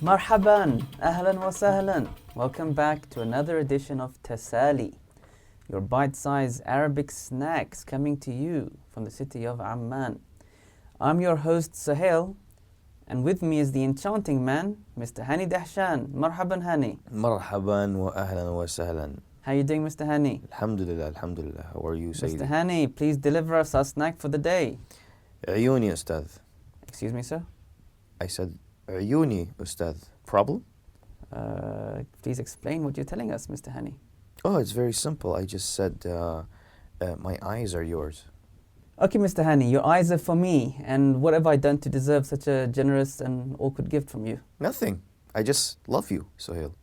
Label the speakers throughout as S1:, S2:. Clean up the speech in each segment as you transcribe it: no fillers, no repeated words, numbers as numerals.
S1: Marhaban, ahlan wa sahlan. Welcome back to another edition of Tasali, your bite-sized Arabic snacks coming to you from the city of Amman. I'm your host Sahel, and with me is the enchanting man, Mr. Hani Dahshan. Marhaban Hani.
S2: Marhaban wa ahlan wa sahlan.
S1: How are you doing, Mr. Hani?
S2: Alhamdulillah, alhamdulillah. How are you, Sayyidi?
S1: Mr. Hani, please deliver us our snack for the day.
S2: عيوني أستاذ.
S1: Excuse me, sir?
S2: I said عيوني أستاذ. Problem?
S1: Please explain what you're telling us, Mr. Hani.
S2: Oh, it's very simple. I just said my eyes are yours.
S1: Okay, Mr. Hani, your eyes are for me, and what have I done to deserve such a generous and awkward gift from you?
S2: Nothing. I just love you, Sohail.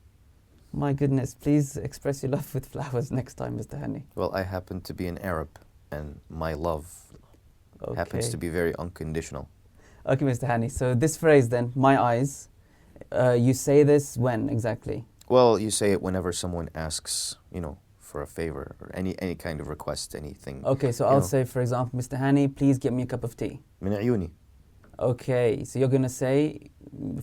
S1: My goodness, please express your love with flowers next time, Mr. Hani.
S2: Well, I happen to be an Arab, and my love happens to be very unconditional.
S1: Okay, Mr. Hani, so this phrase then, my eyes, you say this when exactly?
S2: Well, you say it whenever someone asks, for a favor or any kind of request, anything.
S1: Okay, so I'll say, for example, Mr. Hani, please get me a cup of tea.
S2: من عيوني.
S1: Okay, so you're going to say,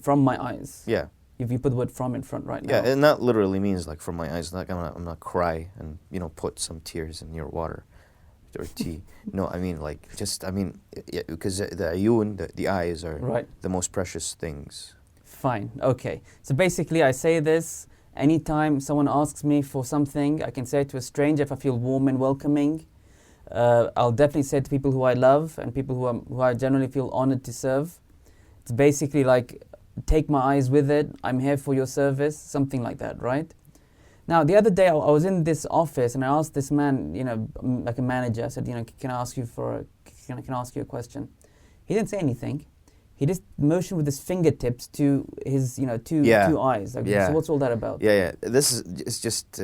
S1: from my eyes.
S2: Yeah.
S1: If you put the word from in front right now.
S2: Yeah, and that literally means like from my eyes. Like I'm not cry and put some tears in your water or tea. No, I mean like because the ayun, the eyes are the most precious things.
S1: Fine. Okay. So basically, I say this anytime someone asks me for something. I can say it to a stranger if I feel warm and welcoming. I'll definitely say it to people who I love and people who I generally feel honored to serve. It's basically like, take my eyes with it, I'm here for your service, something like that, right? Now, the other day I was in this office and I asked this man, like a manager, I said, can I ask you a question? He didn't say anything. He just motioned with his fingertips to his, two eyes. So what's all that about?
S2: Yeah. It's just,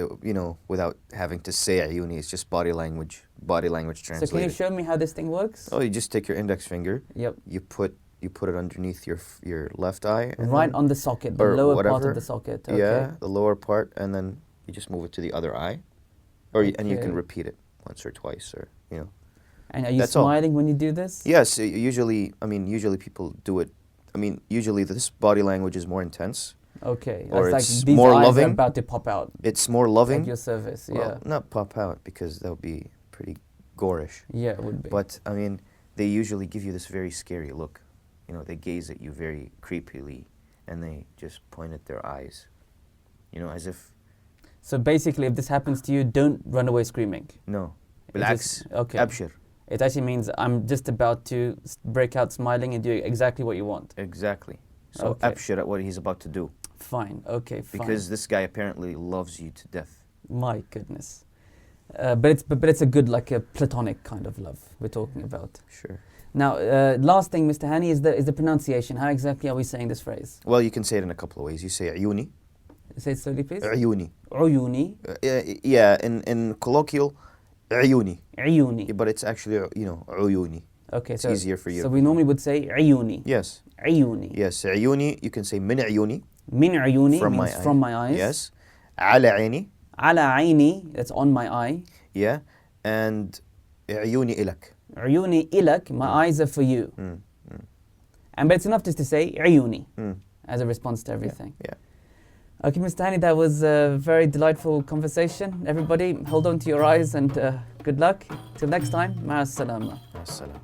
S2: without having to say ayuni, it's just body language translated.
S1: So can you show me how this thing works?
S2: Oh, you just take your index finger.
S1: Yep.
S2: You put it underneath your left eye. And
S1: right on the socket, the lower part of the socket. Okay.
S2: Yeah, the lower part, and then you just move it to the other eye. And you can repeat it once or twice, or.
S1: And are you smiling when you do this?
S2: Yes, usually people do it. Usually this body language is more intense.
S1: Okay.
S2: Or
S1: it's
S2: it's
S1: like these
S2: more
S1: eyes
S2: loving.
S1: are about to pop out.
S2: It's more loving.
S1: Like your service,
S2: well, not pop out, because that would be pretty gorish.
S1: Yeah, it would be.
S2: But, they usually give you this very scary look. They gaze at you very creepily, and they just point at their eyes, as if...
S1: So basically, if this happens to you, don't run away screaming.
S2: No. Relax.
S1: Okay.
S2: Abshir.
S1: It actually means I'm just about to break out smiling and do exactly what you want.
S2: Exactly. So abshir at what he's about to do.
S1: Fine. Okay, fine.
S2: Because this guy apparently loves you to death.
S1: My goodness. But it's a good, like a platonic kind of love we're talking about.
S2: Sure.
S1: Now, last thing, Mr. Hani, is the pronunciation. How exactly are we saying this phrase?
S2: Well, you can say it in a couple of ways. You say ayuni.
S1: Say it slowly, please.
S2: Ayuni.
S1: Uyuni.
S2: Yeah, in colloquial, ayuni.
S1: Ayuni.
S2: But it's actually, uyuni.
S1: Okay,
S2: it's easier for you.
S1: So we normally would say ayuni.
S2: Yes.
S1: Ayuni.
S2: Yes, ayuni, you can say min ayuni.
S1: Min ayuni
S2: means
S1: from my eyes.
S2: Yes. Ala ayni.
S1: Ala ayni, that's on my eye.
S2: Yeah. And ayuni ilak.
S1: Ayuni ilak, my eyes are for you. But it's enough just to say ayuni as a response to everything.
S2: Yeah.
S1: Okay, Mr. Hani, that was a very delightful conversation. Everybody, hold on to your eyes and good luck. Till next time, ma'as salama.
S2: Ma'as salam.